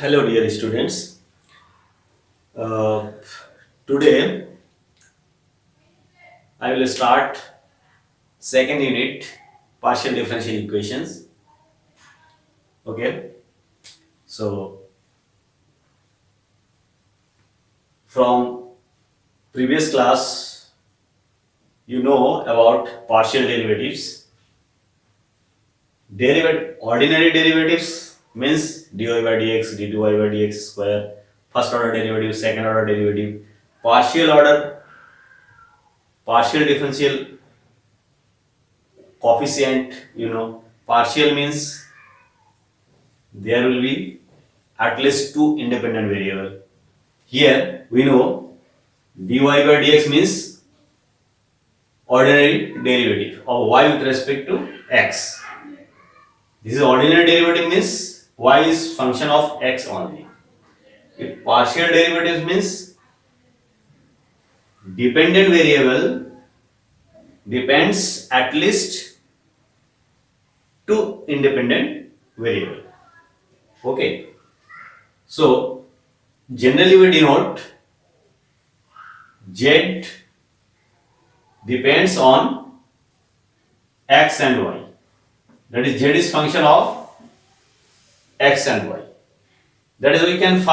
Hello, dear students. Uh, Today I will start second unit partial differential equations. Okay. So from previous class, you know about partial derivatives. Ordinary derivatives means dy by dx, dy by dx square. First order derivative, second order derivative. Partial order, partial differential coefficient. Partial means there will be at least two independent variable. Here we know dy by dx means ordinary derivative of y with respect to x. This is ordinary derivative means y is function of x only. If partial derivative means dependent variable depends at least two independent variable. Okay. So generally we denote z depends on x and y. That is, z is function of x and y. That is, we can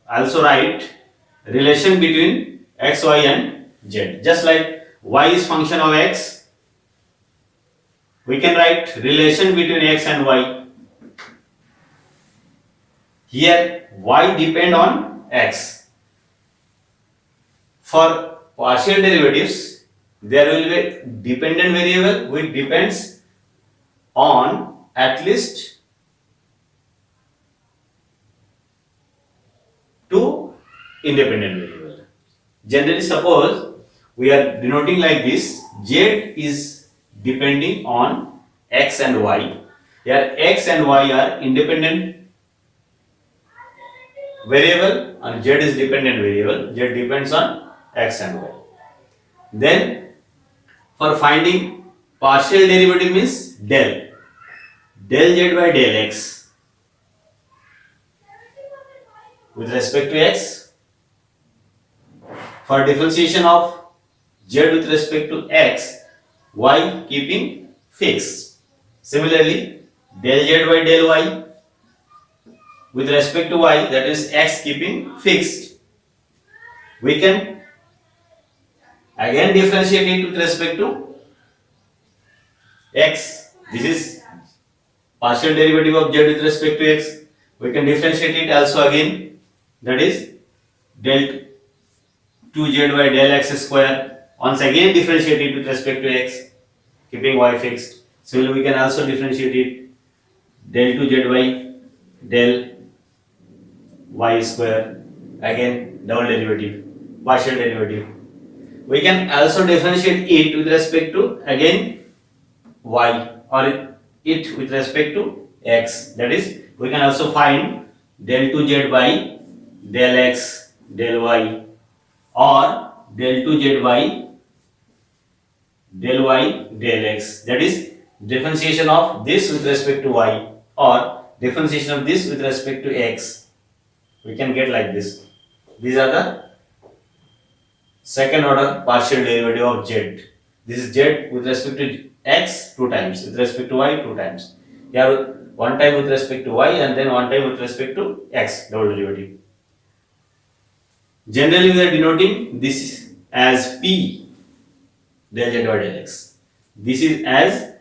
also write relation between x, y and z. Just like y is function of x, we can write relation between x and y. Here y depend on x. For partial derivatives, there will be dependent variable which depends on at least two independent variable. Generally, suppose we are denoting like this: z is depending on x and y. Here x and y are independent variable and z is dependent variable. Z depends on x and y. Then for finding partial derivative means del z by del x with respect to x. For differentiation of z with respect to x, y keeping fixed. Similarly, del z by del y with respect to y, that is x keeping fixed. We can again differentiate it with respect to x. This is partial derivative of z with respect to x. We can differentiate it also again, that is del 2z by del x square. Once again differentiate it with respect to x, keeping y fixed. Similarly, we can also differentiate it del 2z by del y square, again double derivative, partial derivative. We can also differentiate it with respect to again y, or it with respect to x. That is, we can also find del 2z by del x del y, or del 2z by del y del x. That is, differentiation of this with respect to y or differentiation of this with respect to x. We can get like this. These are the second order partial derivative of z. This is z with respect to x two times, with respect to y two times. Here one time with respect to y and then one time with respect to x, double derivative. Generally we are denoting this as p del z by del x. This is as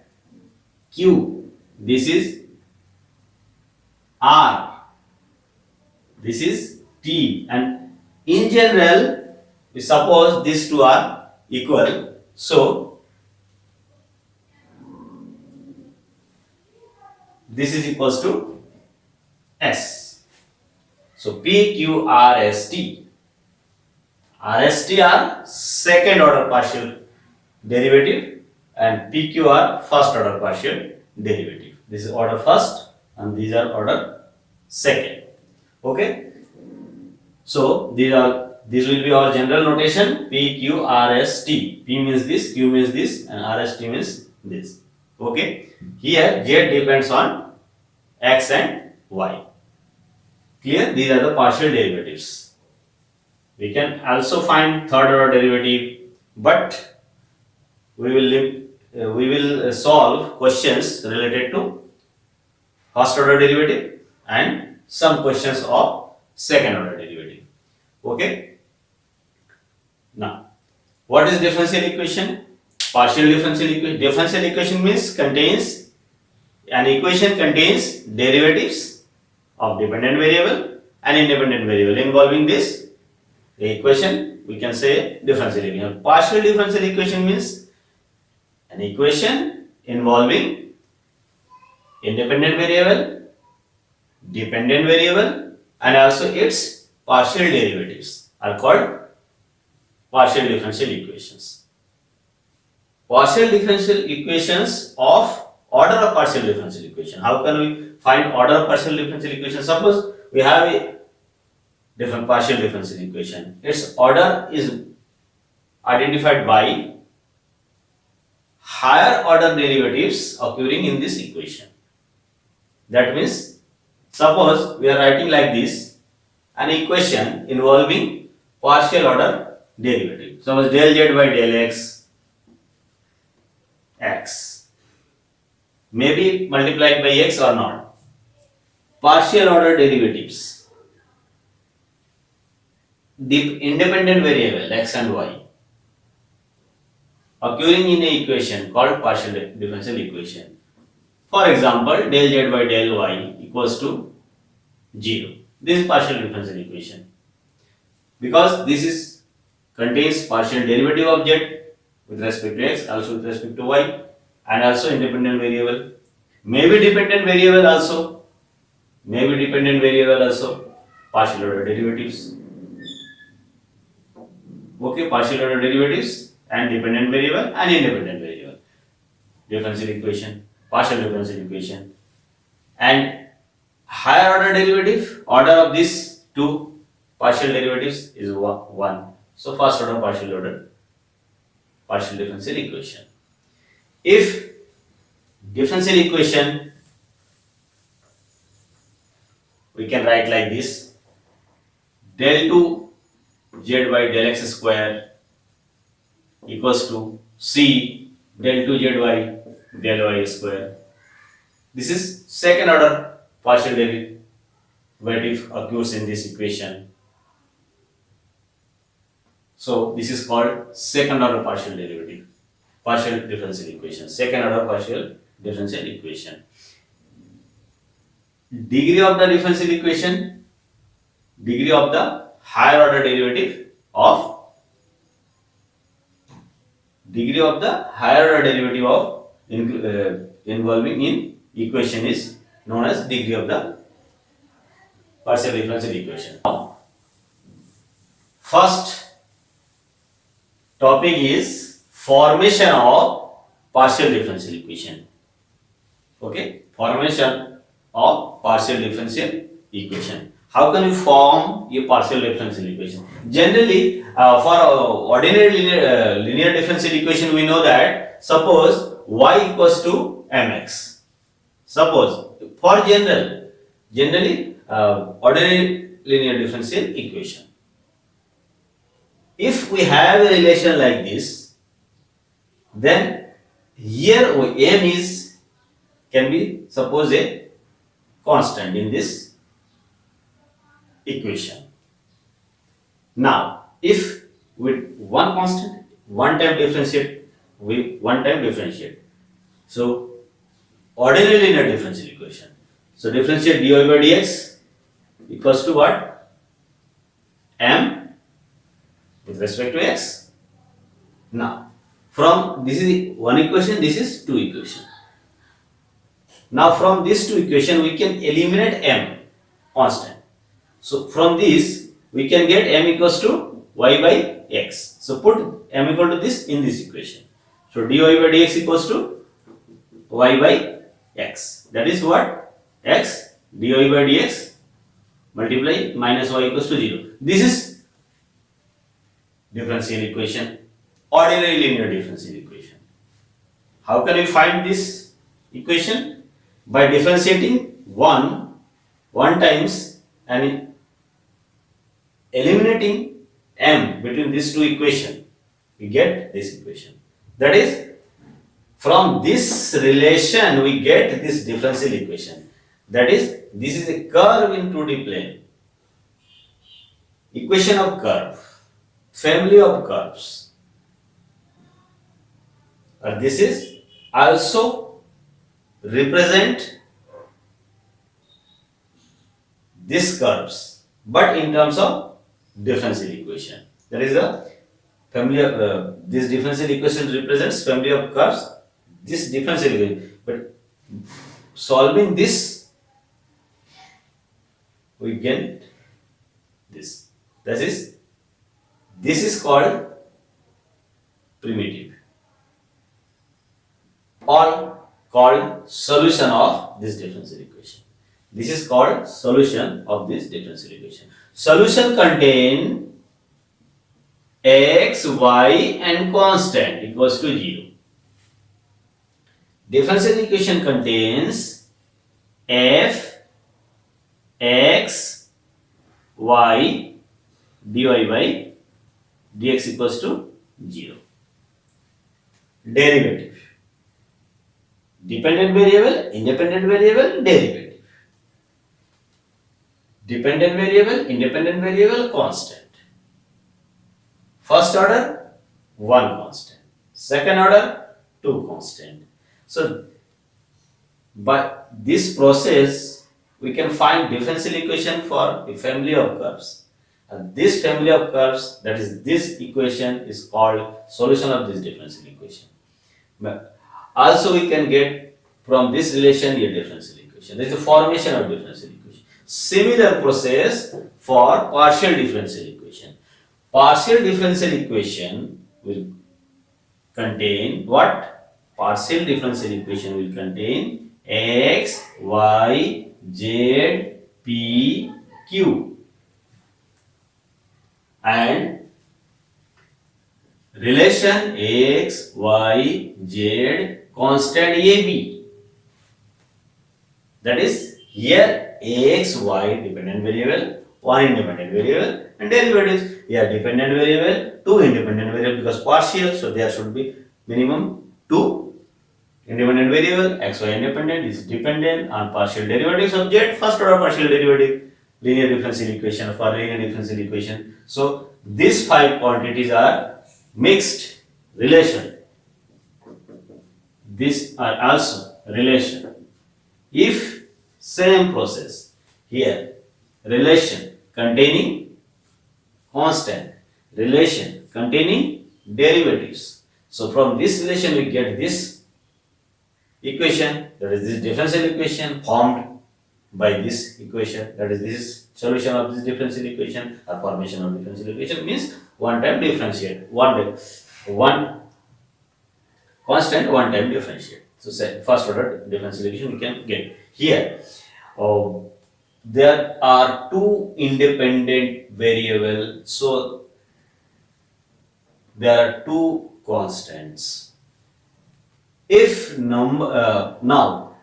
q. This is r. This is t, and in general, we suppose these two are equal. So this is equals to S. So P, Q, R, S, T. R, S, T are second order partial derivative and P, Q are first order partial derivative. This is order first and these are order second. Okay. So these will be our general notation. P, Q, R, S, T. P means this, Q means this, and R, S, T means this. Okay. Here Z depends on X and Y. Clear? These are the partial derivatives. We can also find third order derivative, but we will solve questions related to first order derivative and some questions of second order derivative. Okay. Now, what is differential equation? Partial differential equation. Differential equation means an equation contains derivatives of dependent variable and independent variable. Involving this the equation, we can say differential equation. Partial differential equation means an equation involving independent variable, dependent variable, and also its partial derivatives are called partial differential equations. Partial differential equations of order of partial differential equation. How can we find order of partial differential equation? Suppose we have a different partial differential equation. Its order is identified by higher order derivatives occurring in this equation. That means, suppose we are writing like this, an equation involving partial order derivative. Suppose del z by del x may be multiplied by x or not. Partial order derivatives. The independent variable x and y occurring in a equation called partial differential equation. For example, del z by del y equals to 0. This is partial differential equation because this contains partial derivative of z with respect to x, also with respect to y, and also independent variable. Maybe dependent variable also. Partial order derivatives. Okay, partial order derivatives and dependent variable and independent variable. Differential equation, partial differential equation. And higher order derivative, order of these two partial derivatives is 1. So first order partial differential equation. If differential equation, we can write like this: del 2 z by del x square equals to c del 2 z by del y square. This is second order partial derivative occurs in this equation. So this is called second order partial differential equation. Second order partial differential equation. Degree of the differential equation, degree of the higher order derivative of involving in equation is known as degree of the partial differential equation. Now, first topic is formation of partial differential equation. Okay, formation of partial differential equation. How can you form a partial differential equation? Generally, for ordinary linear differential equation, we know that suppose y equals to mx. Suppose for generally ordinary linear differential equation. If we have a relation like this, then here m can be suppose a constant in this equation. Now, if with one constant, one time differentiate, So, ordinary linear differential equation. So, differentiate dy by dx equals to what? M with respect to x. Now, from this is one equation, this is two equation. Now, from these two equation, we can eliminate m constant. So, from this, we can get m equals to y by x. So, put m equal to this in this equation. So, dy by dx equals to y by x. That is what? X dy by dx multiply minus y equals to 0. This is differential equation, ordinary linear differential equation. How can we find this equation? By differentiating 1 times and eliminating m between these two equations, we get this equation. That is, from this relation we get this differential equation. That is, this is a curve in 2D plane. Equation of curve, family of curves. And this is also represent these curves, but in terms of differential equation. That is the family of this differential equation represents family of curves. This differential equation, but solving this, we get this. That is, this is called primitive, or called solution of this differential equation. This is called solution of this differential equation. Solution contain x, y and constant equals to 0. Differential equation contains f, x, y, dy by dx equals to 0. Derivative. Dependent variable, independent variable, derivative. Dependent variable, independent variable, constant. First order, 1 constant. Second order, 2 constant. So, by this process, we can find differential equation for a family of curves. And this family of curves, that is this equation, is called solution of this differential equation. But also we can get from this relation a differential equation. This is the formation of differential equation. Similar process for partial differential equation. Partial differential equation will contain what? Partial differential equation will contain x, y, z, p, q, and relation x, y, z, constant ab. That is, here x, y dependent variable, 1 independent variable, and derivatives. Here dependent variable, 2 independent variable, because partial, so there should be minimum 2 independent variable. X, y independent is dependent on partial derivatives of z, first order partial derivative, linear differential equation for linear differential equation. So these 5 quantities are mixed relation. These are also relation. If same process, here relation containing constant, relation containing derivatives. So from this relation we get this equation, that is this differential equation formed by this equation, that is this solution of this differential equation, or formation of differential equation means one time differentiate, one constant, one time differentiate. So say first order differential equation we can get. Here there are 2 independent variables, so there are 2 constants. If now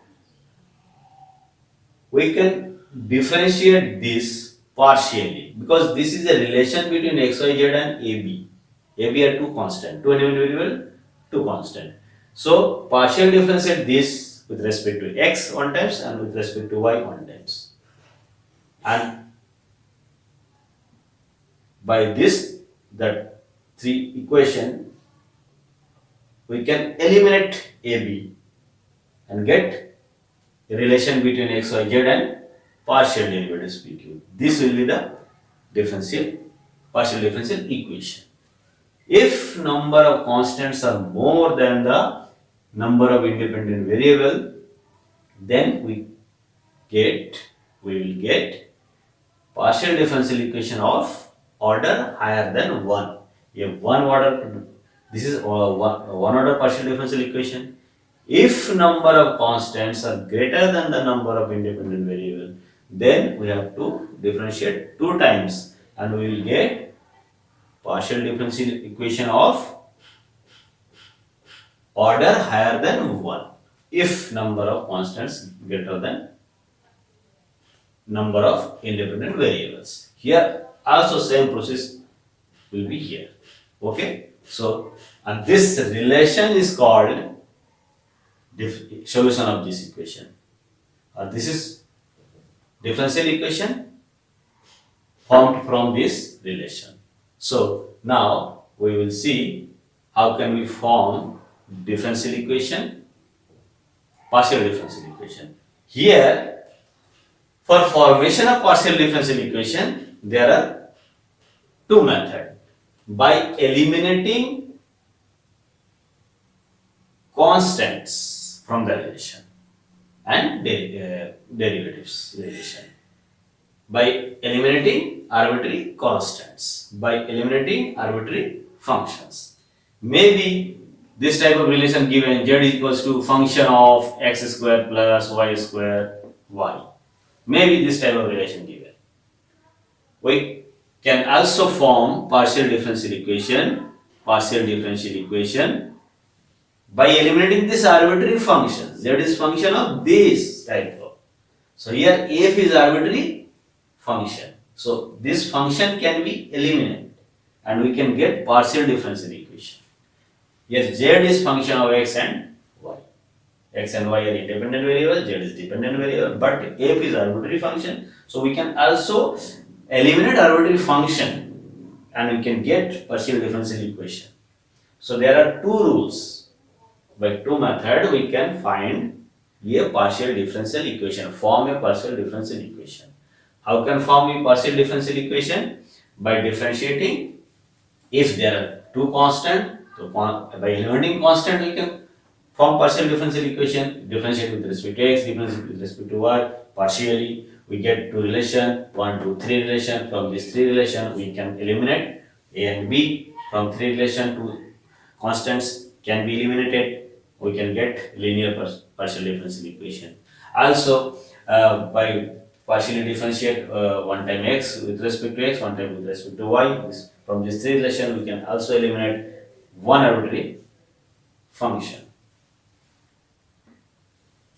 we can differentiate this partially, because this is a relation between x, y, z and ab. AB are 2 constant, 2 independent variable, 2 constant. So partial differentiate this with respect to x 1 times and with respect to y 1 times. And by this, that 3 equation, we can eliminate AB and get a relation between x, y, z and partial derivatives PQ. This will be the partial differential equation. If number of constants are more than the number of independent variable, then we will get partial differential equation of order higher than 1. A one order, this is one order partial differential equation. If number of constants are greater than the number of independent variable, then we have to differentiate 2 times and we will get partial differential equation of order higher than 1 if number of constants greater than number of independent variables. Here also same process will be here. Okay. So, and this relation is called solution of this equation. This is differential equation formed from this relation. So, now we will see how can we form differential equation, partial differential equation. Here, for formation of partial differential equation, there are two methods. By eliminating constants from the relation and derivatives relation. By eliminating arbitrary constants, by eliminating arbitrary functions. Maybe this type of relation given z is equals to function of x square plus y square y. Maybe this type of relation given. We can also form partial differential equation by eliminating this arbitrary function. Z is function of this type of. So here f is arbitrary function. So this function can be eliminated and we can get partial differential equation. Yes, z is function of x and y. X and y are independent variable, z is dependent variable, but f is arbitrary function. So we can also eliminate arbitrary function and we can get partial differential equation. So there are two rules. By two methods we can find a partial differential equation, form a partial differential equation. How can form a partial differential equation? By differentiating, if there are two constant, so by eliminating constant we can form partial differential equation, differentiate with respect to x, differentiate with respect to y, partially we get two relation, 1, 2, 3 relation. From this 3 relation we can eliminate a and b. From 3 relation to constants can be eliminated. We can get linear partial differential equation. Also, by partially differentiate one time x with respect to x, one time with respect to y. From this 3 relation, we can also eliminate one arbitrary function.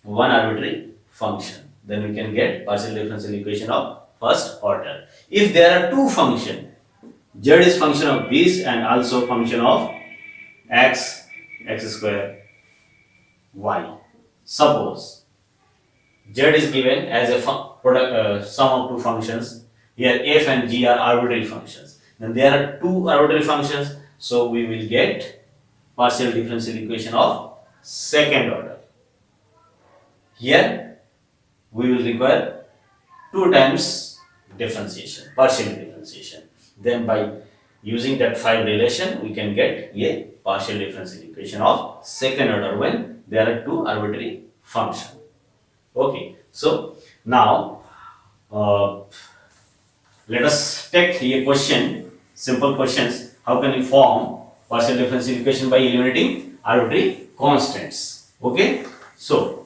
One arbitrary function. Then we can get partial differential equation of first order. If there are two functions, z is function of this and also function of x square, y. Suppose z is given as a sum of two functions. Here f and g are arbitrary functions. Then there are two arbitrary functions, so we will get partial differential equation of second order. Here we will require 2 times differentiation, partial differentiation. Then by using that 5 relation, we can get a partial differential equation of second order when there are two arbitrary functions. Okay, so now let us take a question, simple questions. How can we form partial differential equation by eliminating arbitrary constants? Okay, so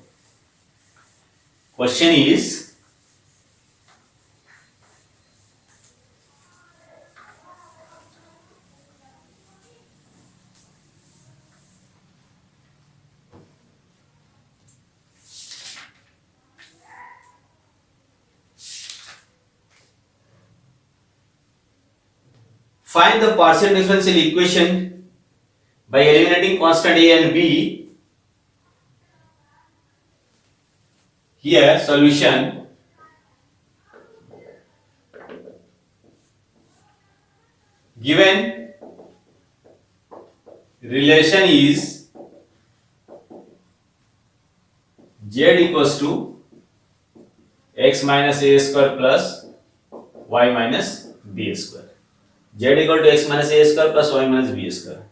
question is, find the partial differential equation by eliminating constant a and b. Here solution, given relation is z equals to x minus a square plus y minus b square. Z equal to x minus a square plus y minus b square.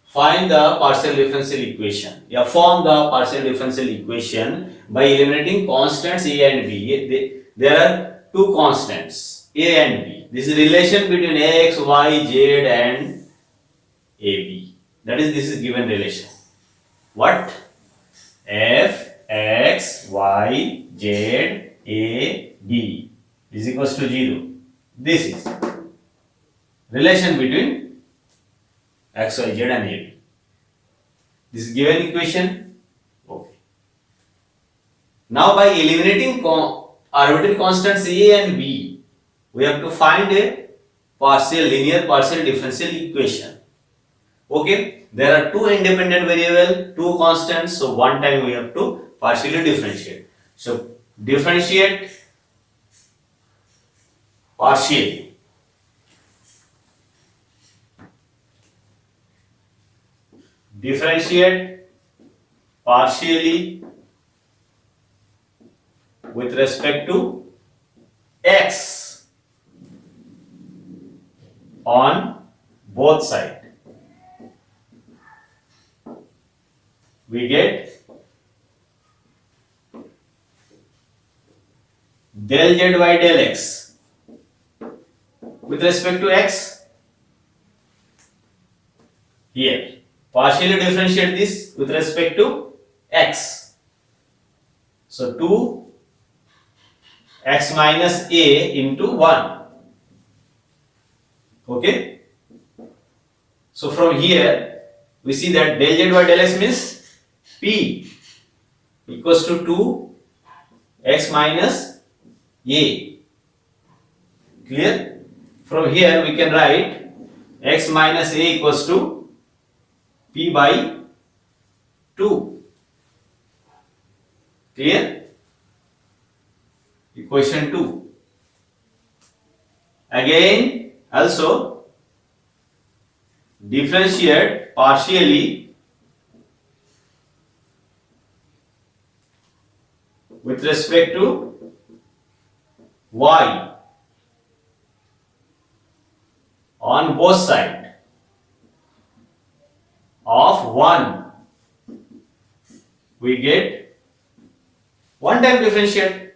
Find the partial differential equation. Yeah, form the partial differential equation by eliminating constants a and b. There are two constants a and b. This is relation between x, y, z and ab. That is, this is given relation. What? F, x, y, z, a, b is equals to 0. This is relation between x, y, z and ab. This is given equation. Okay. Now by eliminating arbitrary constants a and b, we have to find a linear partial differential equation. Okay. There are two independent variables, two constants. So one time we have to partially differentiate. So differentiate partially. Differentiate partially with respect to x on both sides. We get del z by del x with respect to x. Here, partially differentiate this with respect to x. So 2x minus a into 1. Okay. So from here, we see that del z by del x means p equals to 2x minus a. Clear? From here we can write x minus a equals to p by 2. Clear? Equation 2. Again, also differentiate partially with respect to y on both sides of 1. We get one time differentiate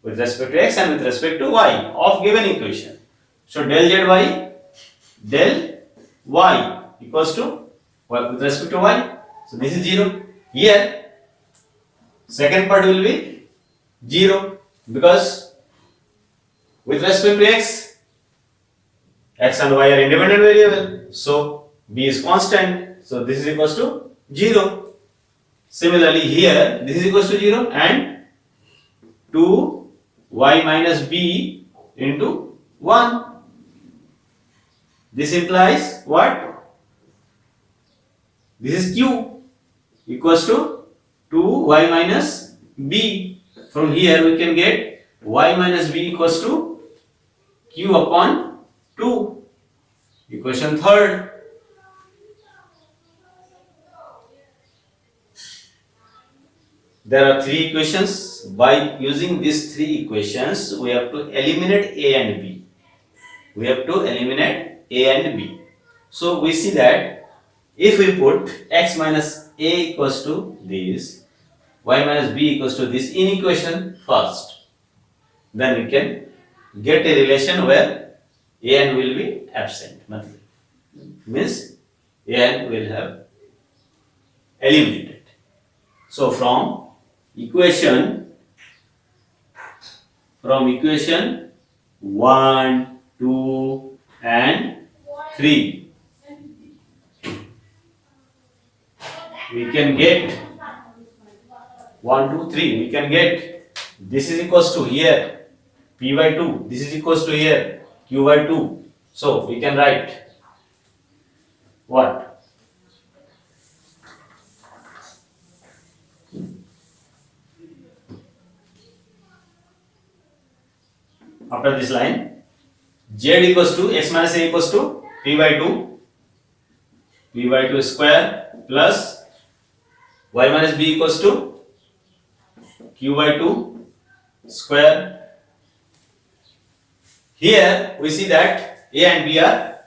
with respect to x and with respect to y of given equation. So del z by del y equals to with respect to y. So this is 0. Here second part will be 0 because with respect to x and y are independent variable. So b is constant. So this is equals to 0. Similarly here this is equals to 0 and 2y minus b into 1. This implies what? This is q equals to 2y minus b. From here we can get y minus b equals to q upon 2. Equation third. There are three equations. By using these three equations, we have to eliminate a and b. We have to eliminate a and b. So we see that if we put x minus a equals to this, y minus b equals to this in equation first, then we can get a relation where a n will be absent. Means a n will have eliminated. So from equation 1, 2 and 3 we can get 1, 2, 3 we can get this is equals to here p by 2, this is equals to here q by 2. So we can write what? After this line, z equals to x minus a equals to p by 2 square plus y minus b equals to q by 2 square. Here we see that A and B are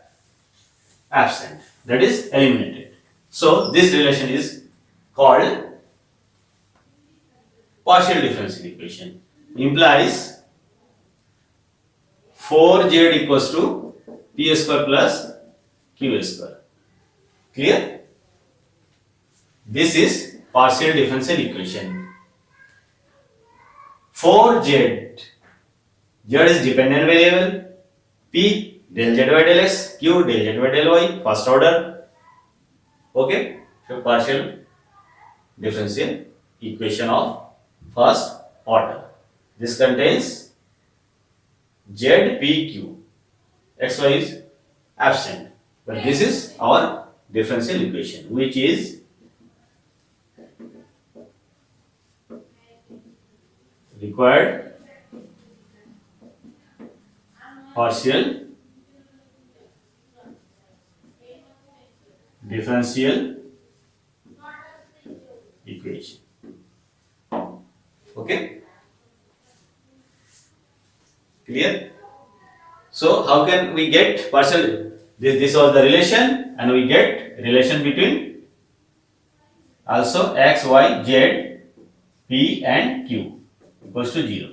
absent, that is eliminated. So this relation is called partial differential equation. Implies 4z equals to p square plus q square. Clear? This is partial differential equation. 4z, z is dependent variable, p del z by del x, q del z by del y, first order. Okay, so partial differential equation of first order. This contains z, p, q. X, y is absent, but this is our differential equation, which is required partial differential equation. Okay, clear? So how can we get partial? This was the relation, and we get relation between also x, y, z, p and q equals to 0.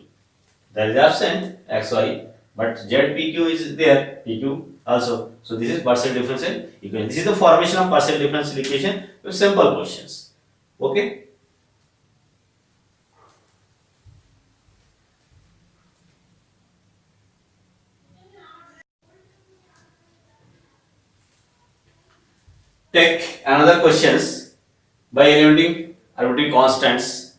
That is absent x, y, but z, p, q is there, p, q also. So this is partial differential equation. This is the formation of partial differential equation with simple questions. Okay. Take another questions by eliminating arbitrary constants.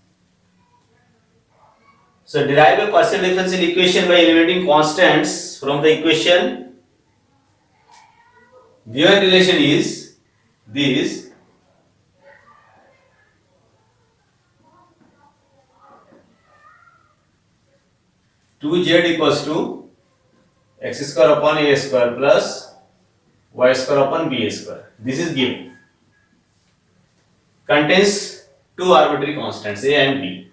So derive a partial differential equation by eliminating constants from the equation. Given relation is this. Two z equals to x square upon a square plus y square upon b square. This is given. Contains two arbitrary constants a and b.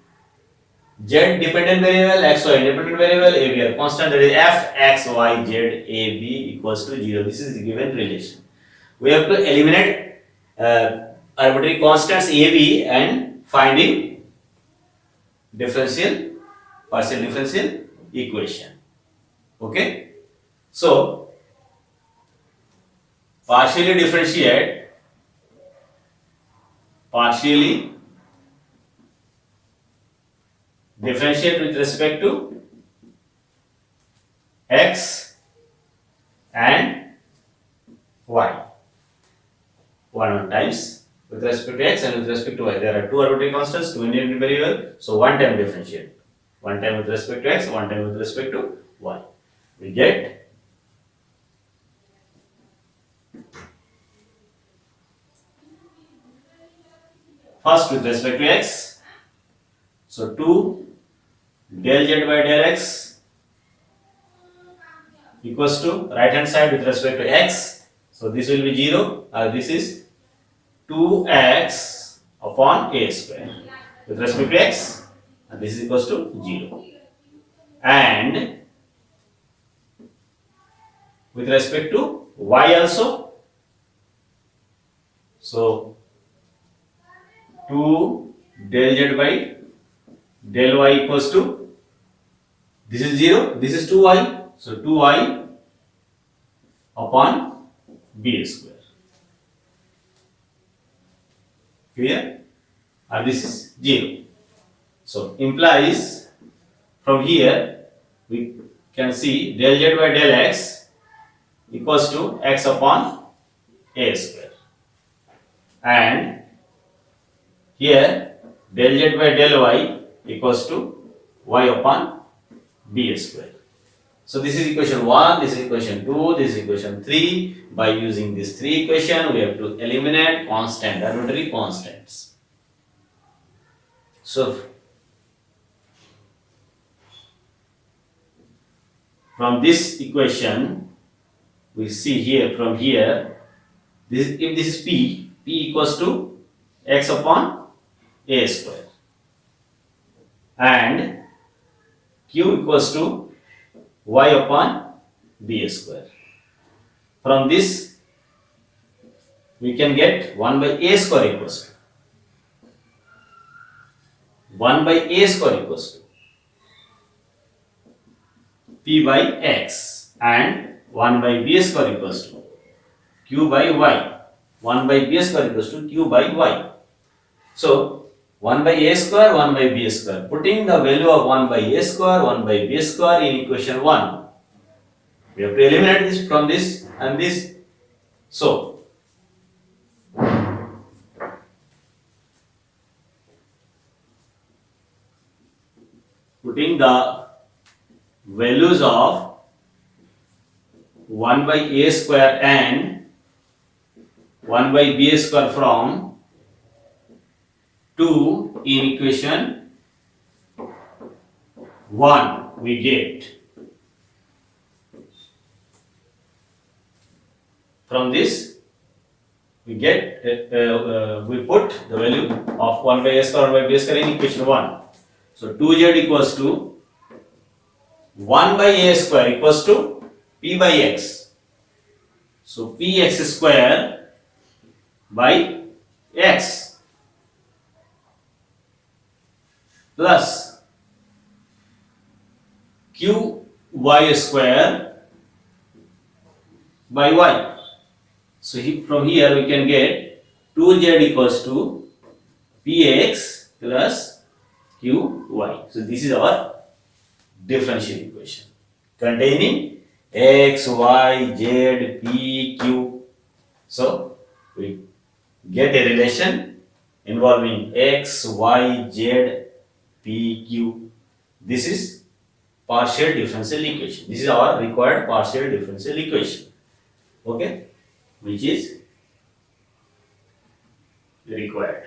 Z dependent variable, x, y independent variable, a, b are constant, that is f, x, y, z, a, b equals to 0. This is the given relation. We have to eliminate arbitrary constants a, b and finding partial differential equation. Okay. So, partially differentiate with respect to x and y. One times with respect to x and with respect to y. There are two arbitrary constants, two independent variables. So one time differentiate. One time with respect to x, one time with respect to y. We get first with respect to x. So 2 del z by del x equals to right hand side with respect to x. So this will be 0. This is 2x upon a square with respect to x, and this is equals to 0. And with respect to y also, so 2 del z by del y equals to, this is 0, this is 2y, so 2y upon b square. Clear? And this is 0. So implies from here we can see del z by del x equals to x upon a square, and here del z by del y equals to y upon b square. So this is equation 1, this is equation 2, this is equation 3. By using this 3 equation, we have to eliminate arbitrary constants. So from this equation, we see here from here, if this is p equals to x upon a square, and q equals to y upon b square. From this, we can get 1 by a square equals to 1 by a square equals to p by x, and 1 by b square equals to q by y. 1 by b square equals to q by y. So 1 by a square, 1 by b square. Putting the value of 1 by a square, 1 by b square in equation 1. We have to eliminate this from this and this. So putting the values of 1 by a square and 1 by b square from 2 in equation 1, we get from this we put the value of 1 by a square, 1 by b square in equation 1. So 2z equals to 1 by a square equals to p by x. So px square by x plus qy square by y. So from here we can get 2z equals to px plus qy. So this is our differential equation containing x, y, z, p, q. So we get a relation involving x, y, z, p, q. This is partial differential equation. This is our required partial differential equation. Okay, which is required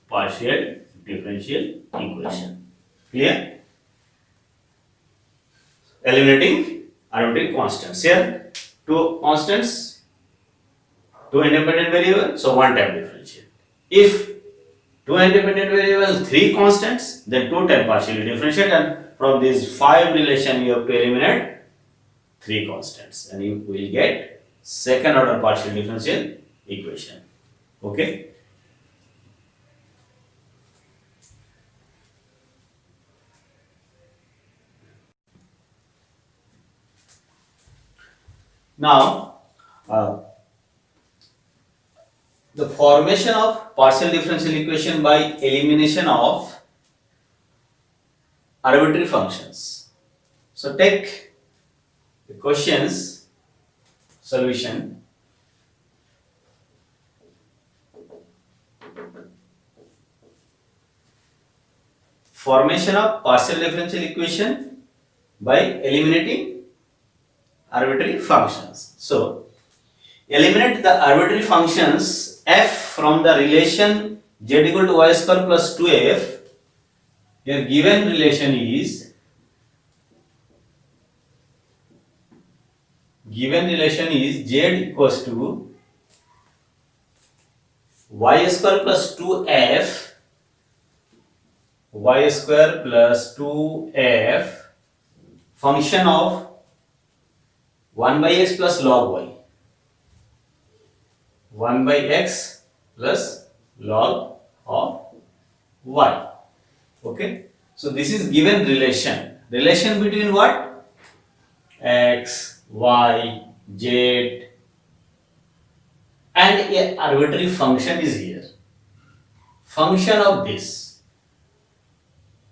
partial differential equation. Clear? Eliminating arbitrary constants. Here, two constants, two independent variables, so one time differential. If two independent variables, three constants, then two time partially differentiate, and from these five relation you have to eliminate three constants, and you will get second order partial differential equation. Okay. Now, the formation of partial differential equation by elimination of arbitrary functions. So take the questions solution. Formation of partial differential equation by eliminating arbitrary functions. So eliminate the arbitrary functions f from the relation z equal to y square plus 2f. Your given relation is z equals to y square plus 2f, y square plus 2f function of 1 by x plus log y, 1 by x plus log of y. Okay, so this is given relation between what? X, y, z, and a arbitrary function is here, function of this.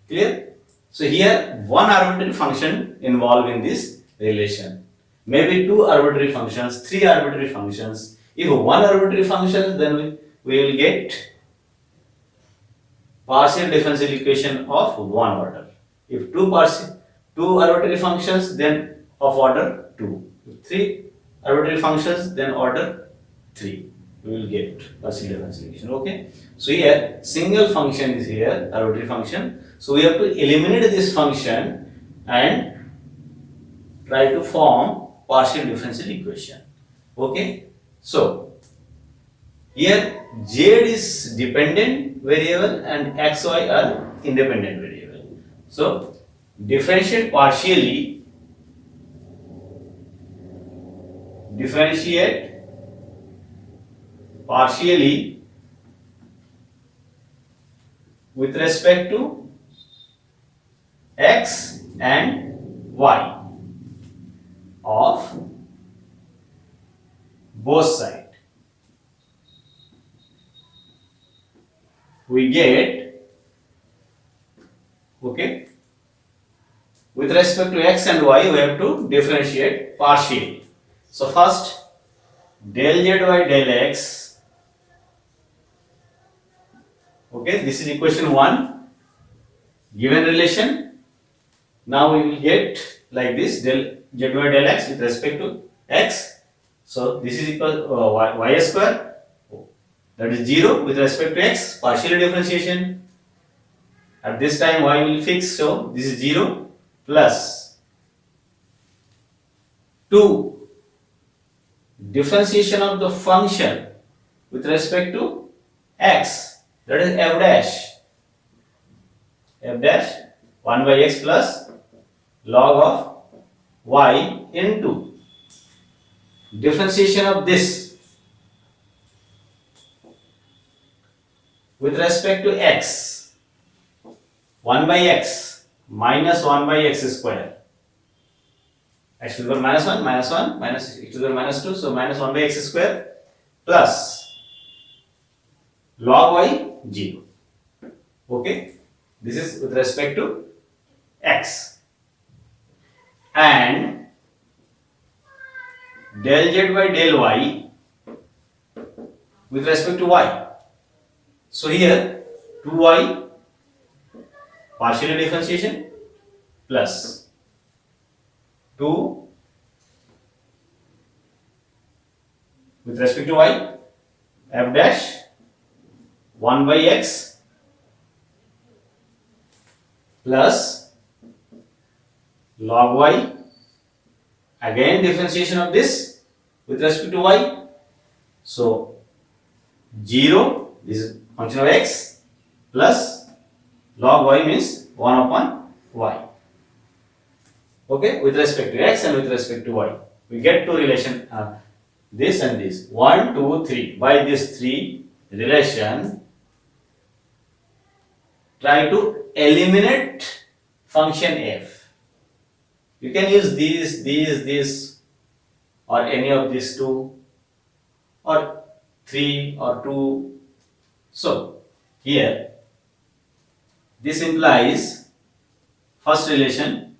Clear? So here one arbitrary function involved in this relation, maybe two arbitrary functions, three arbitrary functions. If one arbitrary function, then we will get partial differential equation of one order. If two arbitrary functions, then of order 2. If three arbitrary functions, then order 3. We will get partial differential equation. Okay. So here single function is here, arbitrary function. So we have to eliminate this function and try to form partial differential equation. Okay. So here z is dependent variable and xy are independent variable. So differentiate partially differentiate partially with respect to x and y of both sides. We get, okay, with respect to x and y we have to differentiate partially. So first del z by del x, okay, this is equation 1, given relation. Now we will get like this, del z by del x with respect to x. So this is equal y square, that is 0 with respect to x, partial differentiation. At this time y will fix, so this is 0 plus 2 differentiation of the function with respect to x, that is f dash 1 by x plus log of y into differentiation of this with respect to x, 1 by x minus 1 by x square, x to the power minus 1 minus x to the power minus 2, so minus 1 by x square plus log y 0. Okay, this is with respect to x, and del z by del y with respect to y. So here 2y partial differentiation plus 2 with respect to y f dash 1 by x plus log y, again differentiation of this with respect to y. So 0, this is function of x, plus log y means 1 upon y. Okay, with respect to x and with respect to y, we get two relation, this and this, 1, 2, 3. By this 3 relation, try to eliminate function f. You can use these, or any of these two, or 3 or 2. So here this implies first relation,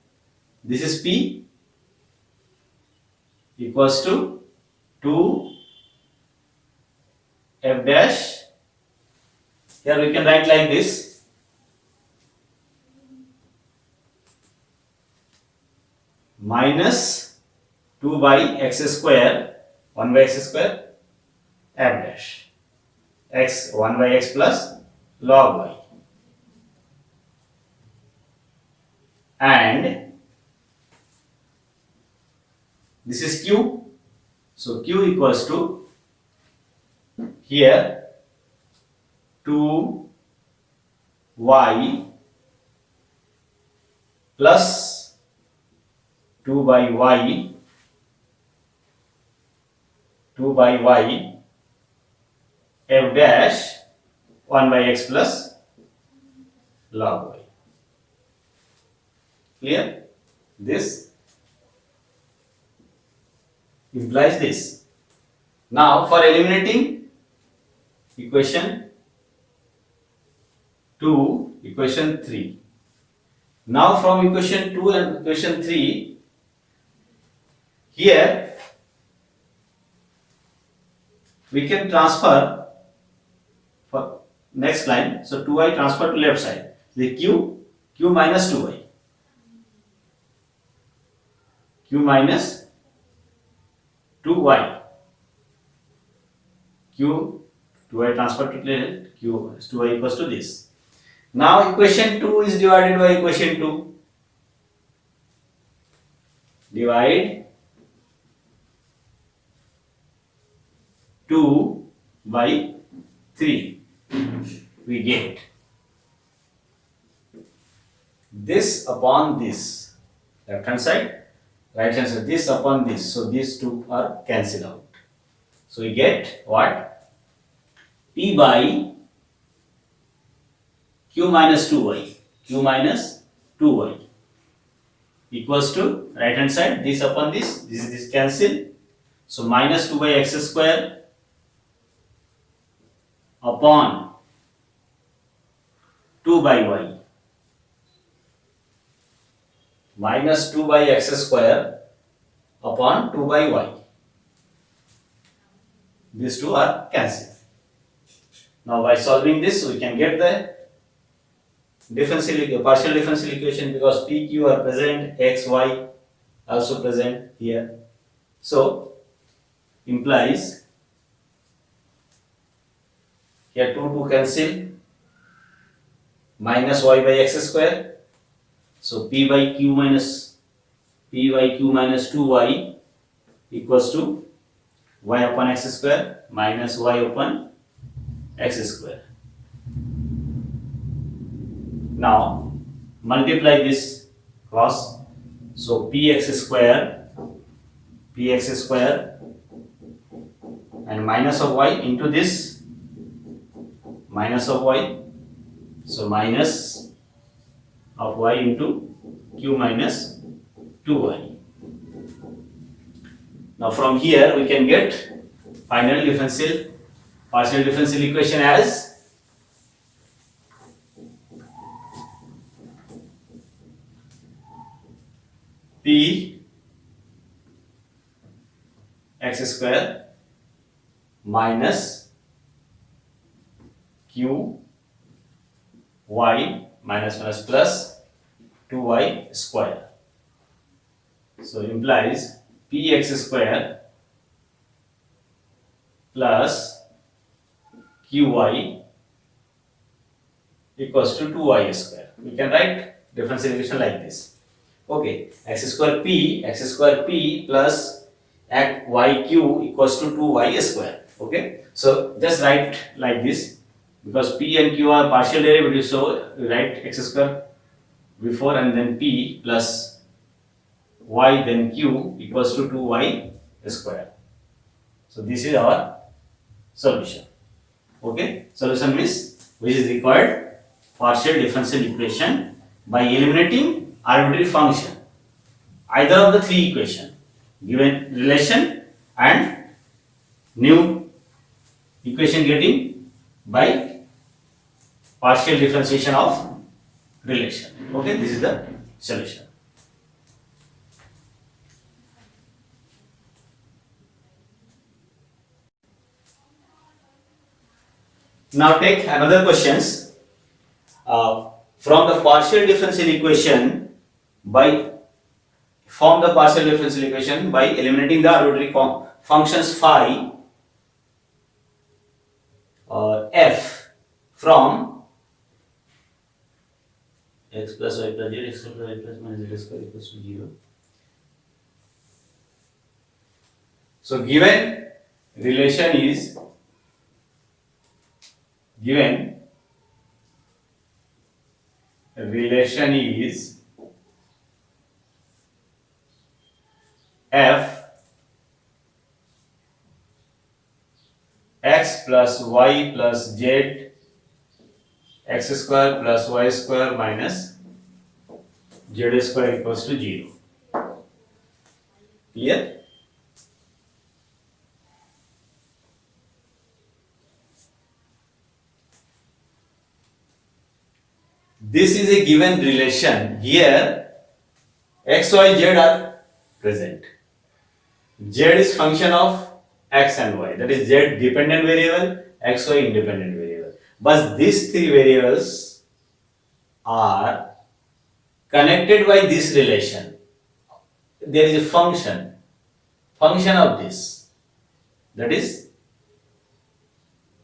this is p equals to 2 f dash, here we can write like this, minus 2 by x square, 1 by x square f dash, x 1 by x plus log y, and this is q. So q equals to, here 2y plus 2 by y, 2 by y f dash 1 by x plus log y. Clear? This implies this. Now for eliminating equation 2, equation 3. Now from equation 2 and equation 3, here we can transfer for next line. So 2y transfer to left side. The q minus 2y. Q minus 2y. 2y transfer to left, q 2y equals to this. Now equation 2 is divided by equation 2. Divide 2 by 3. We get this upon this, left hand side, right hand side, this upon this, so these two are cancelled out. So we get what? P by Q minus 2y, Q minus 2y equals to right hand side, this upon this is this cancel. So minus 2 by x square upon 2 by y, minus 2 by x square upon 2 by y. These two are cancelled. Now by solving this, we can get the partial differential equation, because p, q are present, x, y also present here. So implies here 2 cancel, minus y by x square. So p by q minus 2y equals to y upon x square minus y upon x square. Now multiply this cross. So px square and minus of y into this minus of y. So minus of y into q minus 2y. Now from here we can get final partial differential equation as p x square minus q y minus plus 2y square. So implies px square plus qy equals to 2y square. We can write differential equation like this. Okay, x square p plus yq equals to 2y square. Okay, so just write like this, because p and q are partial derivatives, so we write x square before and then p plus y then q equals to 2y square. So this is our solution. Okay, solution means which is required partial differential equation by eliminating arbitrary function, either of the three equation, given relation and new equation getting by partial differentiation of relation. Okay, this is the solution. Now take another questions. From the partial differential equation by eliminating the arbitrary functions phi f from x plus y plus z, x plus y plus minus z square equals to 0. So given relation is f x plus y plus z x square plus y square minus z square equals to 0. Clear? This is a given relation. Here x, y, z are present. Z is function of x and y, that is z dependent variable, x, y independent variable. But these three variables are connected by this relation. There is a function of this, that is,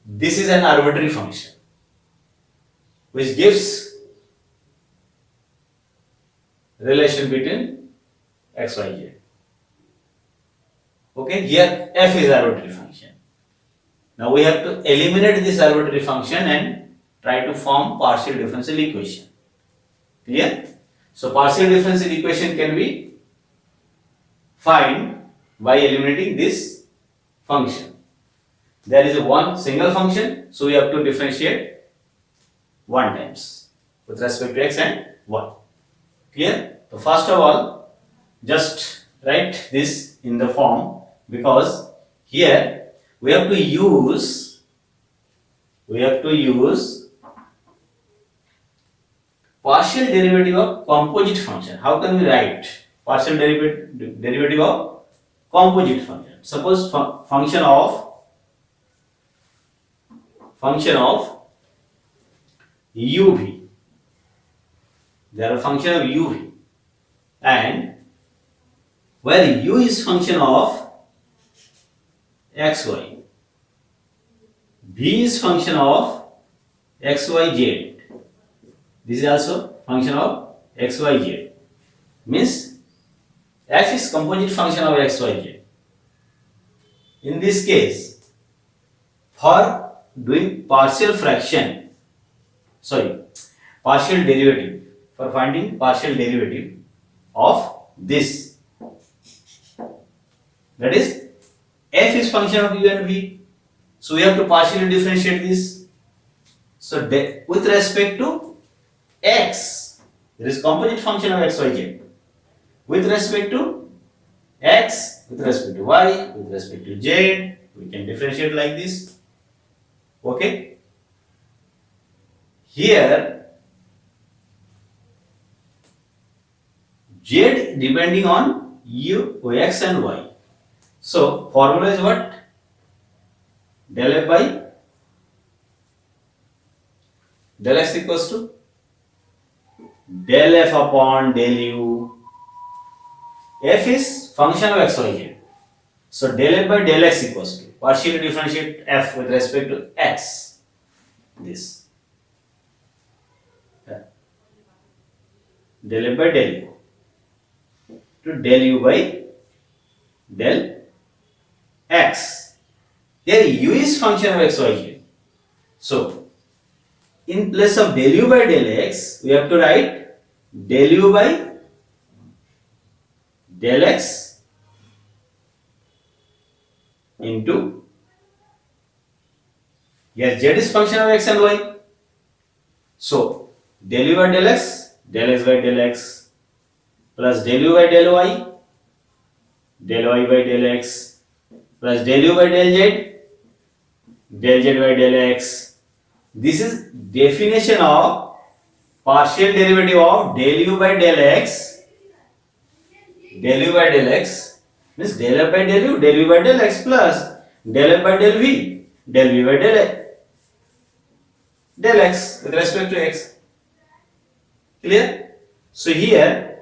this is an arbitrary function which gives relation between x, y, z. Okay, here f is arbitrary function. Now we have to eliminate this arbitrary function and try to form partial differential equation. Clear? So partial differential equation can be find by eliminating this function. There is a one single function, so we have to differentiate one times with respect to x and y. Clear? So first of all, just write this in the form, because here we have to use partial derivative of composite function. How can we write partial derivative of composite function? Suppose function of uv. There are function of uv, and where u is function of xy, v is function of xyz. This is also function of xyz. Means f is composite function of xyz. In this case, for doing partial derivative, for finding partial derivative of this, that is f is function of u and v, so we have to partially differentiate this. So with respect to x, there is composite function of xyz. With respect to x, with respect to y, with respect to z, we can differentiate like this. Okay? Here, z depending on u, x and y. So formula is what? Del f by del x equals to del f upon del u. F is function of xyz. So del f by del x equals to, partially differentiate f with respect to x. This. Del f by del u to del u by del x. Here u is function of xyz. So in place of del u by del x, we have to write del u by del x into, here z is function of x and y. So del u by del x by del x plus del u by del y by del x plus del u by del z by del x. This is definition of partial derivative of del u by del x. Del u by del x means del f by del u by del x plus del f by del v by del x with respect to x. Clear? So here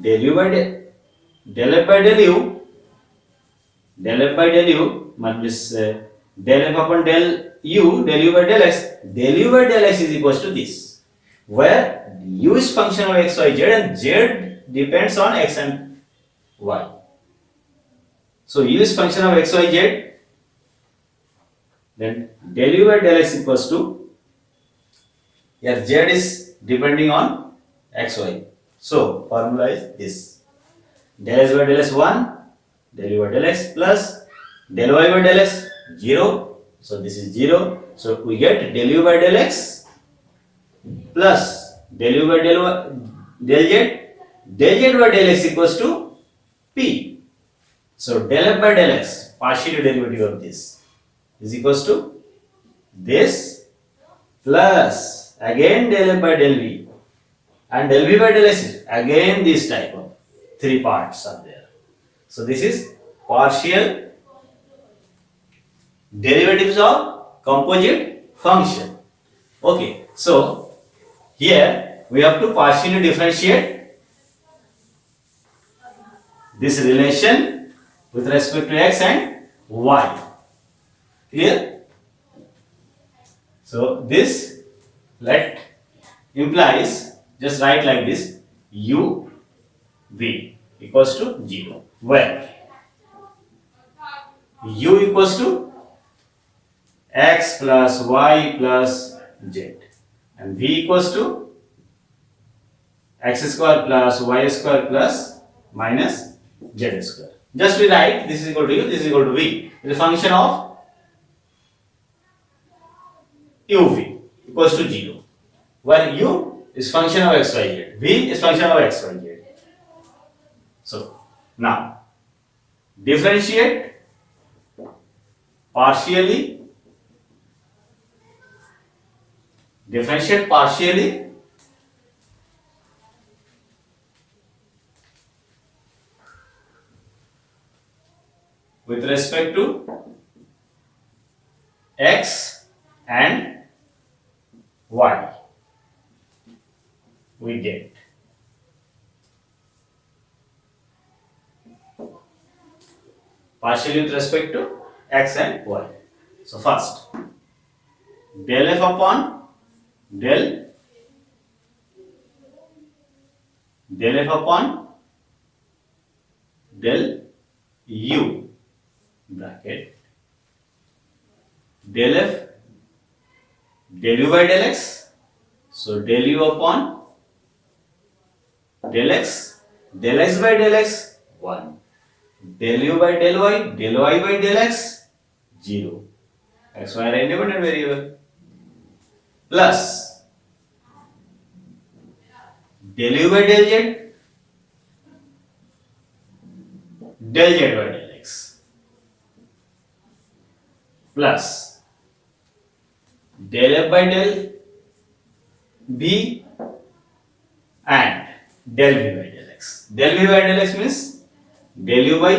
del u by del f by del u means del f upon del u by del x is equals to this, where u is function of x, y, z and z depends on x and y. So u is function of x, y, z, then del u by del x equals to, here z is depending on x, y. So formula is this: del x by del x 1, del u by del x plus del y by del x 0. So this is 0. So we get del u by del x plus del u by del y, del z by del x equals to p. So del f by del x, partial derivative of this, is equals to this plus again del f by del v and del v by del x, again this type of three parts are there. So this is partial derivatives of composite function. Okay, so here we have to partially differentiate this relation with respect to x and y. Clear? So this implies, just write like this, u v equals to 0, where u equals to x plus y plus z and v equals to x square plus y square plus minus z square. Just we write this is equal to u, this is equal to v. The function of uv equals to 0. Where u is function of xyz, v is function of xyz. So now differentiate partially, with respect to x and y. We get partially with respect to x and y. So first, del f upon del f upon del u bracket del f del u by del x. So del u upon del x by del x 1. Del u by del y by del x 0. X, y are independent variable. Plus del u by del z by del x. Plus del f by del v and del v by del x. Del v by del x means del u by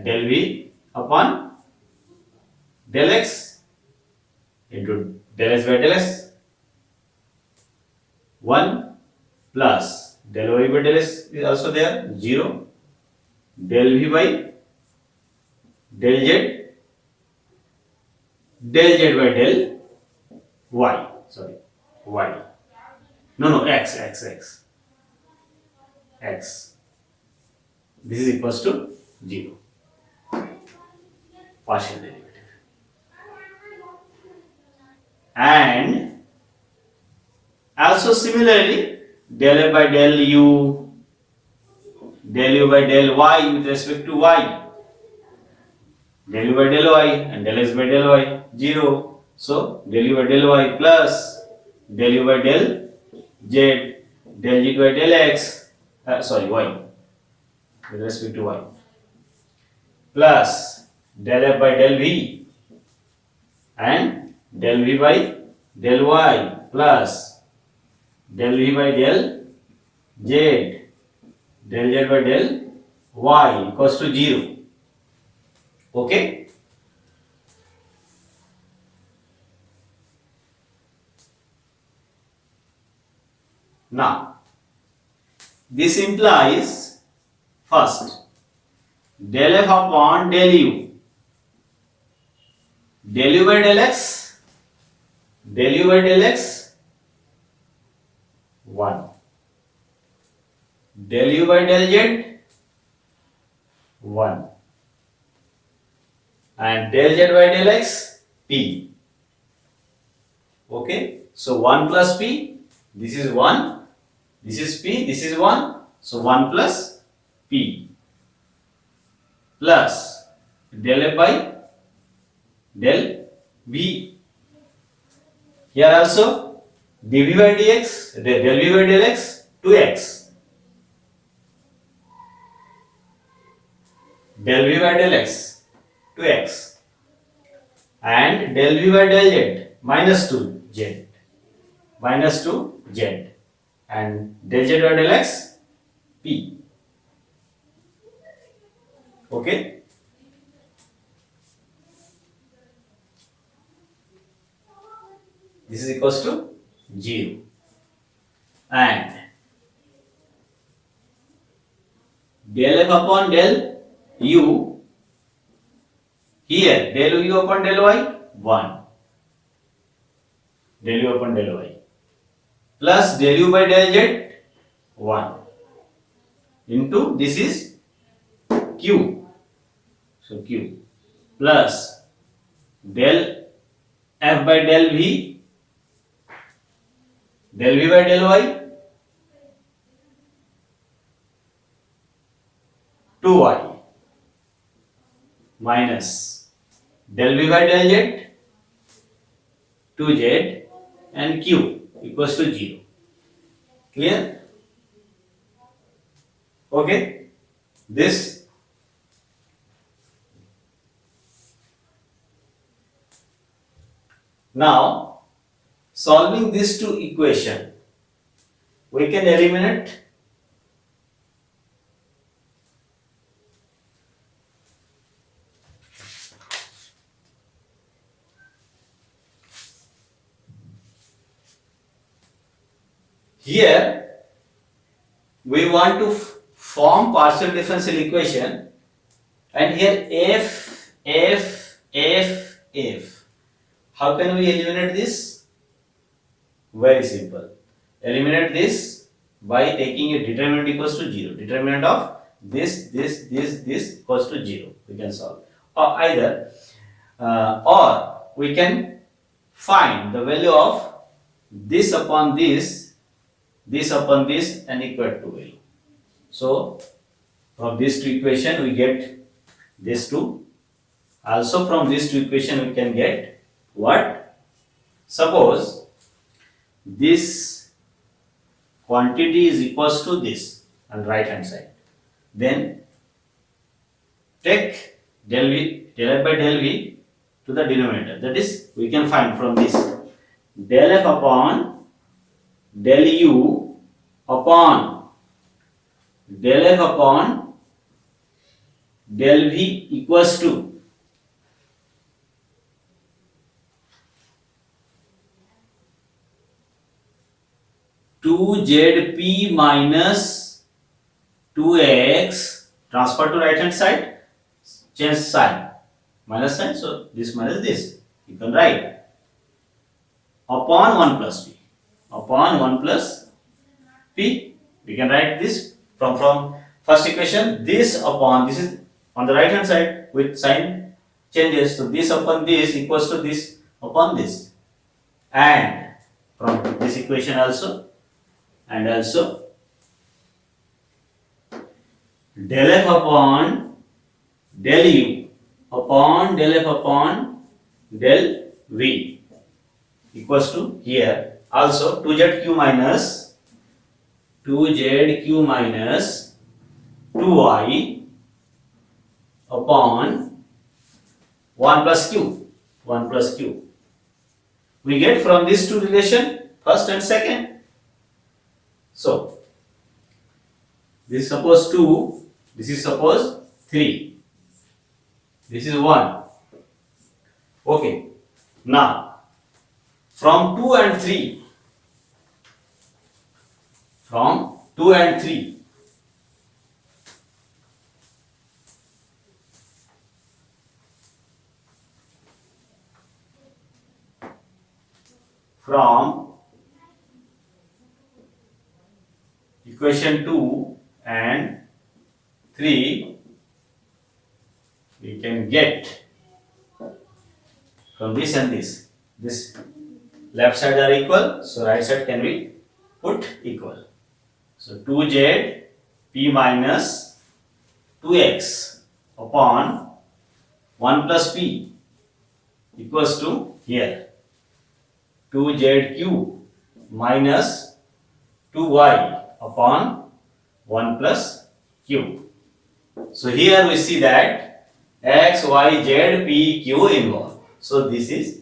del v upon del x into del x by del x 1 plus del y by del x is also there 0, del v by del z by del y, sorry, y, no, x, this is equals to 0, partial derivative. And also similarly del f by del u by del y with respect to y, del u by del y and del x by del y 0. So del u by del y plus del u by del z by del x, y with respect to y, plus del f by del v and del v by del y plus del v by del z by del y equals to 0. Okay. Now this implies first del f upon del u by del x 1, del u by del z 1 and del z by del x p. Okay, so 1 plus p, this is 1, this is p, this is 1, so 1 plus p plus del f by del v. Here also dv by dx, del v by del x 2x, del v by del x 2x and del v by del z minus 2z and del z by del x p. Okay. This is equals to 0 and del f upon del u, here del u upon del y 1, del u upon del y plus del u by del z 1 into this is q, so q plus del f by del v by del y 2y minus del v by del z 2z and q equals to 0. Clear? Okay. This now solving these two equation, we can eliminate here. We want to form partial differential equation, and here f. How can we eliminate this? Very simple. Eliminate this by taking a determinant equals to 0. Determinant of this equals to 0. We can solve. Or either, or we can find the value of this upon this and equal to value. So from this two equation we get this two. Also from this two equation we can get what? Suppose this quantity is equals to this on right hand side. Then take del f by del v to the denominator. That is, we can find from this del f upon del u upon del f upon del v equals to 2zp minus 2x, transfer to right hand side, change sign, minus sign, so this minus this, you can write upon 1 plus p. Upon 1 plus p, we can write this from first equation. This upon this is on the right hand side with sign changes, so this upon this equals to this upon this, and from this equation also, and also del f upon del u upon del f upon del v equals to here also 2zq minus 2y upon 1 plus q. We get from these two relation, first and second. So this is suppose 2, this is suppose 3, this is 1. Okay, now from 2 and 3, from 2 and 3, from equation 2 and 3, we can get from this and this left side are equal, so right side can be put equal. So 2z p minus 2x upon 1 plus p equals to here 2zq minus 2y upon 1 plus q. So here we see that x, y, z, p, q involved. So this is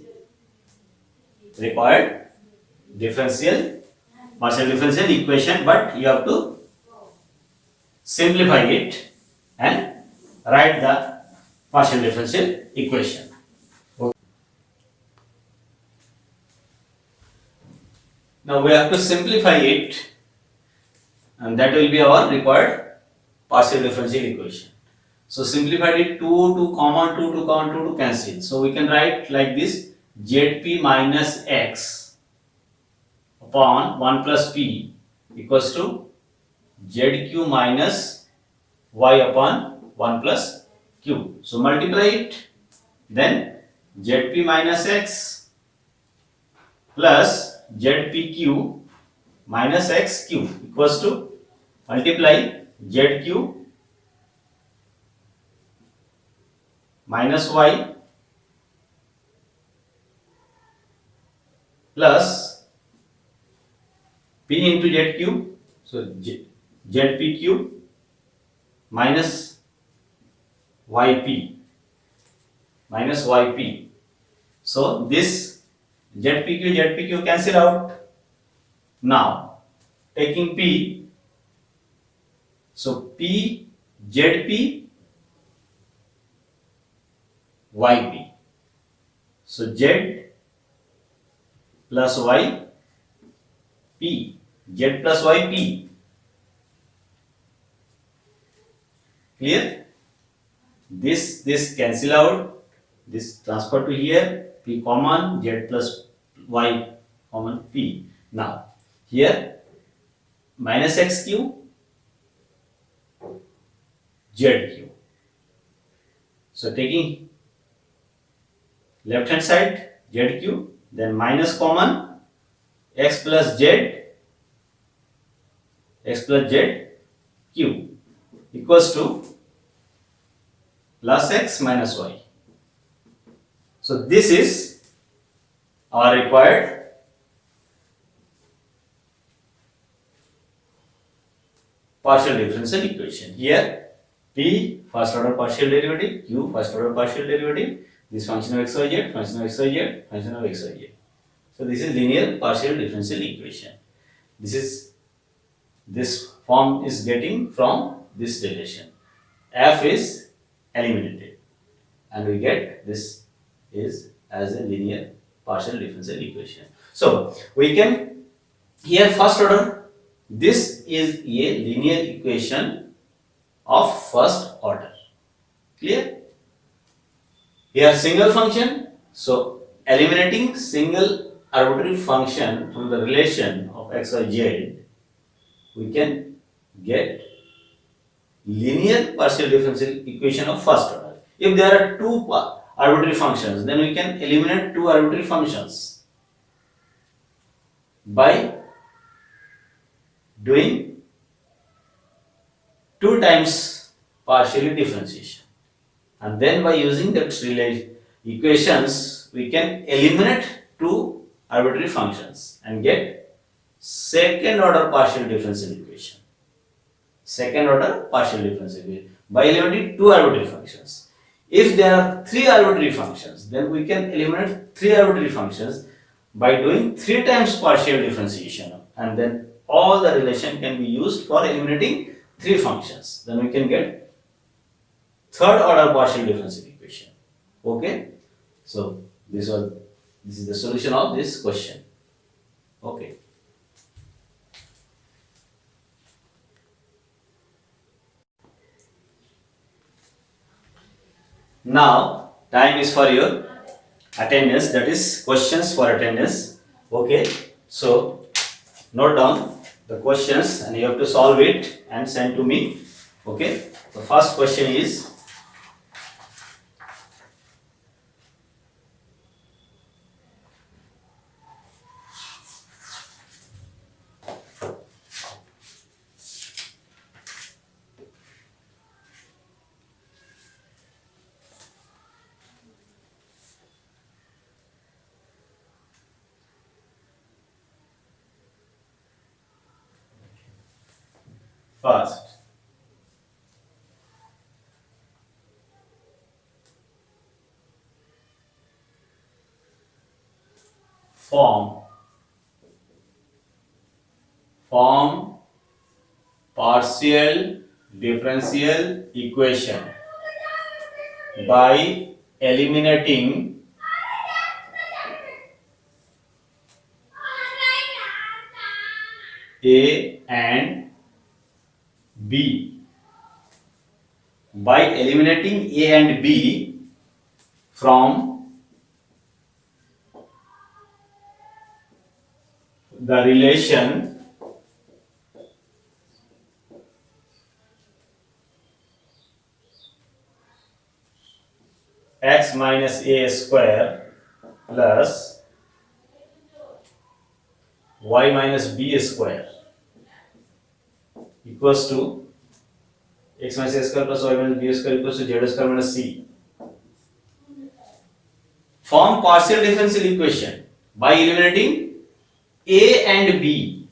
required partial differential equation, but you have to simplify it and write the partial differential equation. Okay. Now we have to simplify it, and that will be our required partial differential equation. So simplified it, 2 common, 2 to cancel. So we can write like this: zp minus x upon 1 plus p equals to zq minus y upon 1 plus q. So multiply it, then zp minus x plus zpq minus xq equals to multiply zq minus y plus p into z cube. So zp cube minus yp. So this zpq cancel out. Now taking p, so p zp yp. So z plus y p, z plus y p. Clear? This cancel out, this transfer to here, p common, z plus y common p. Now here minus x cube z cube. So taking left hand side z cube, then minus common, x plus z cube equals to plus x minus y. So this is our required partial differential equation. Here p first order partial derivative, q first order partial derivative, this function of xyz, function of xyz, function of xyz. So this is linear partial differential equation. This form is getting from this relation. F is eliminated and we get this is as a linear partial differential equation. So we can here first order, this is a linear equation of first order. Clear? Here single function, so eliminating single arbitrary function from the relation of x, y, z, we can get linear partial differential equation of first order. If there are two arbitrary functions, then we can eliminate two arbitrary functions by doing 2 times partially differentiation, and then by using that equations we can eliminate two arbitrary functions and get second order partial differential equation. Second order partial differential equation by eliminating two arbitrary functions. If there are 3 arbitrary functions, then we can eliminate 3 arbitrary functions by doing 3 times partial differentiation, and then all the relation can be used for eliminating 3 functions. Then we can get third order partial differential equation. Okay, so this is the solution of this question. Okay. Now time is for your attendance, that is questions for attendance. Okay, so note down the questions and you have to solve it and send to me. Okay, the first question is first. Form partial differential equation by eliminating A and B. By eliminating A and B from the relation x minus a square plus y minus b square equals to x minus a square plus y minus b square equals to z square minus c. form partial differential equation by eliminating a and b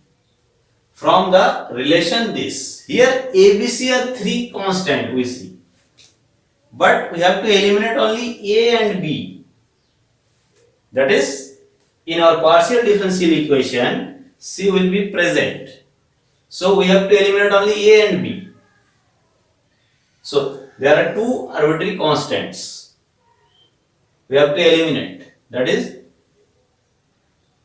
from the relation this. Here a, b, c are three constant we see, but we have to eliminate only a and b. That is, in our partial differential equation c will be present, so we have to eliminate only a and b. So there are two arbitrary constants we have to eliminate. That is,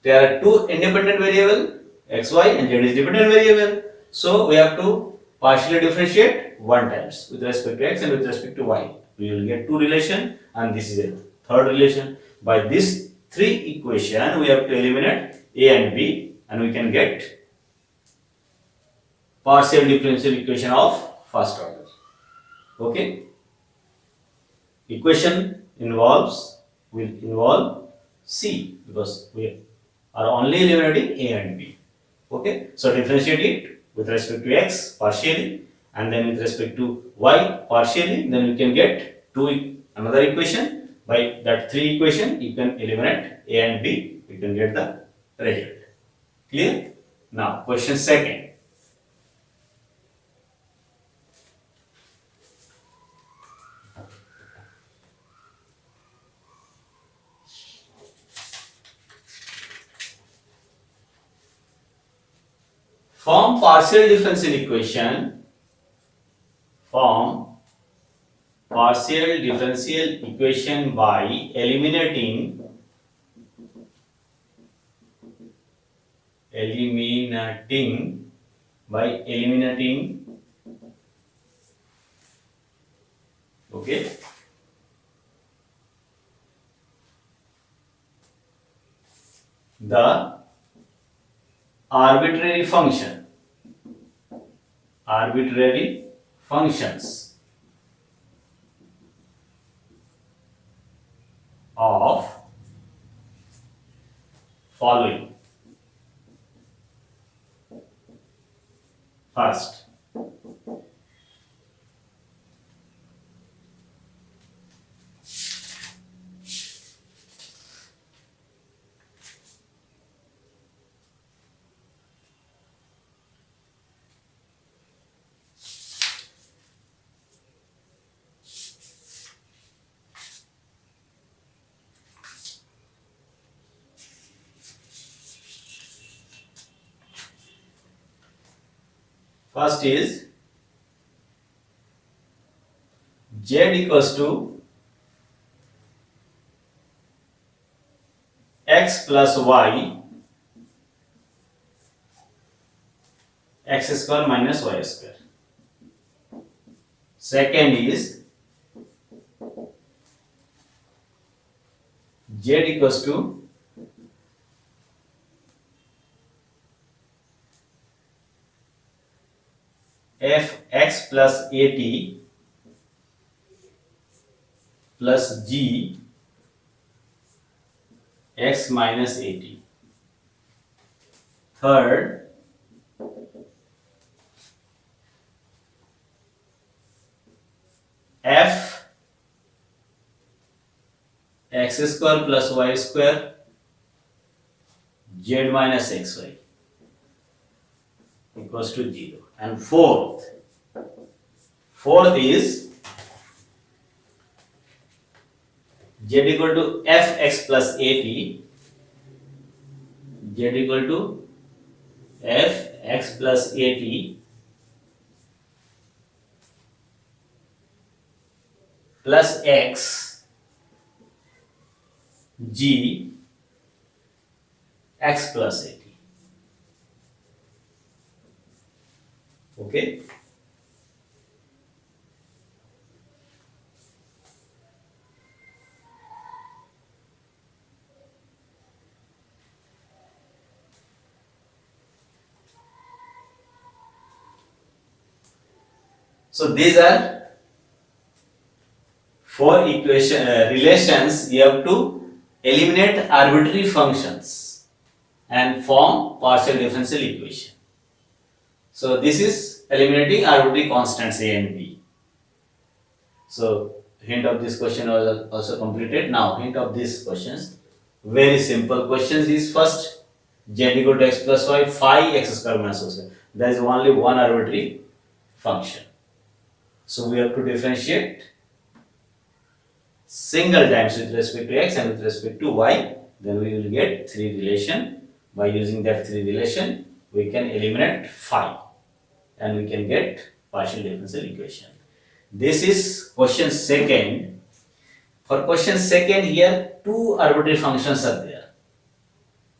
there are two independent variable xy and z is dependent variable. So we have to partially differentiate one times with respect to x and with respect to y. We will get two relation, and this is a third relation. By this three equation we have to eliminate a and b, and we can get partial differential equation of first order. Okay, equation will involve c because we are only eliminating a and b. Okay, so differentiate it with respect to x partially, and then with respect to y partially, then you can get another equation. By that three equation you can eliminate a and b, you can get the result. Clear? Now question second. Form partial differential equation. Form partial differential equation by eliminating okay, the arbitrary functions of following. First, is z equals to x plus y x square minus y square. Second is z equals to f x plus at plus g x minus at. Third, f x square plus y square z minus xy equals to 0. And fourth is z equal to fx plus at, z equal to fx plus at plus x g x plus at. Okay. So these are four relations. You have to eliminate arbitrary functions and form partial differential equation. So this is eliminating arbitrary constants a and b. So hint of this question was also completed. Now hint of these questions, very simple questions is first z equal to x plus y phi x square minus y square. There is only one arbitrary function, so we have to differentiate single times with respect to x and with respect to y. Then we will get three relation. By using that three relation, we can eliminate phi and we can get partial differential equation. This is question second. For question second, here two arbitrary functions are there,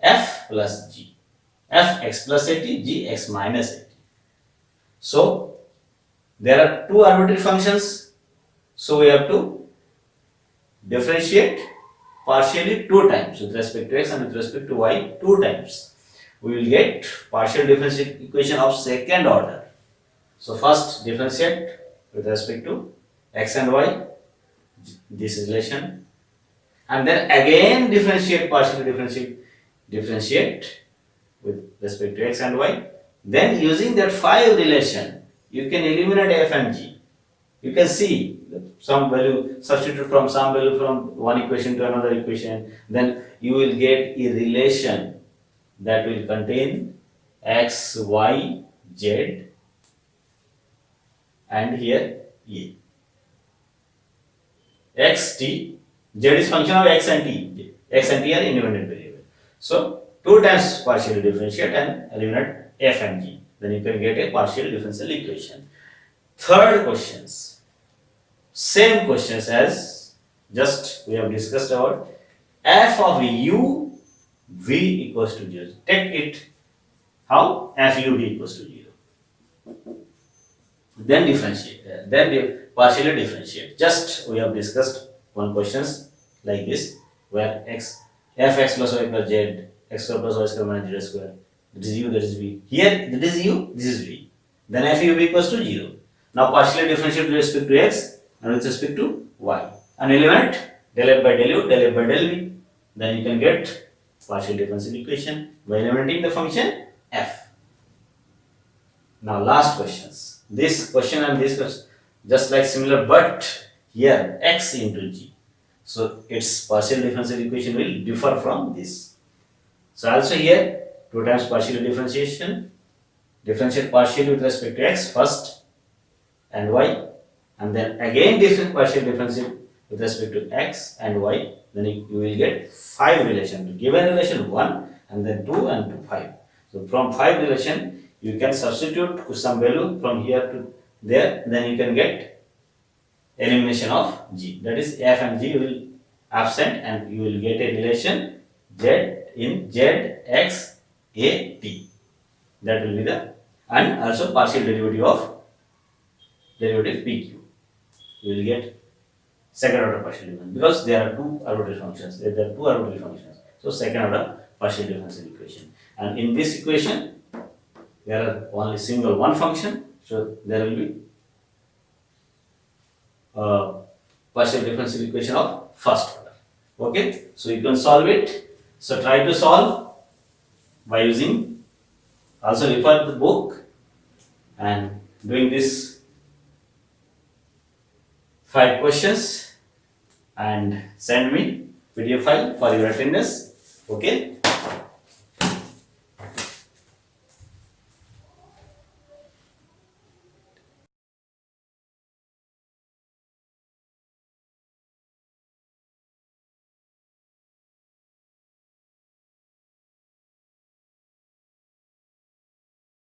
f plus g, f x plus 80, g x minus 80. So there are two arbitrary functions, so we have to differentiate partially two times with respect to x and with respect to y two times. We will get partial differential equation of second order. So first differentiate with respect to x and y, this relation, and then again differentiate, partially differentiate with respect to x and y. Then using that phi relation, you can eliminate f and g. You can see some value, substitute from some value from one equation to another equation, then you will get a relation that will contain x, y, z, and here a. X, t, z is function of x and t. X and t are independent variable. So two times partially differentiate and eliminate f and g. Then you can get a partial differential equation. Third questions. Same questions as just we have discussed about f of u v equals to 0. Take it how? F u v equals to 0. Then differentiate, partially differentiate. Just we have discussed one questions like this, where x f x plus y plus z, x square plus y square minus z square, that is u, that is v. Here that is u, this is v. Then f u v equals to 0. Now partially differentiate with respect to x and with respect to y, and eliminate del f by del u, del f by del v. Then you can get partial differential equation by eliminating the function f. Now last questions. This question and this question just like similar, but here x into g. So its partial differential equation will differ from this. So also here two times partial differentiation, differentiate partially with respect to x first and y, and then again partial differentiate with respect to x and y. Then you will get 5 relation. Given relation 1 and then 2 and 2 5. So from 5 relation you can substitute some value from here to there. Then you can get elimination of g. That is f and g will absent and you will get a relation z in z x a t. That will be the, and also partial derivative of derivative pq. You will get second order partial differential because there are two arbitrary functions. There are two arbitrary functions. So second order partial differential equation. And in this equation, there are only single one function. So there will be partial differential equation of first order. Okay. So you can solve it. So try to solve by using, also refer to the book and doing this 5 questions and send me PDF file for your attendance. Okay.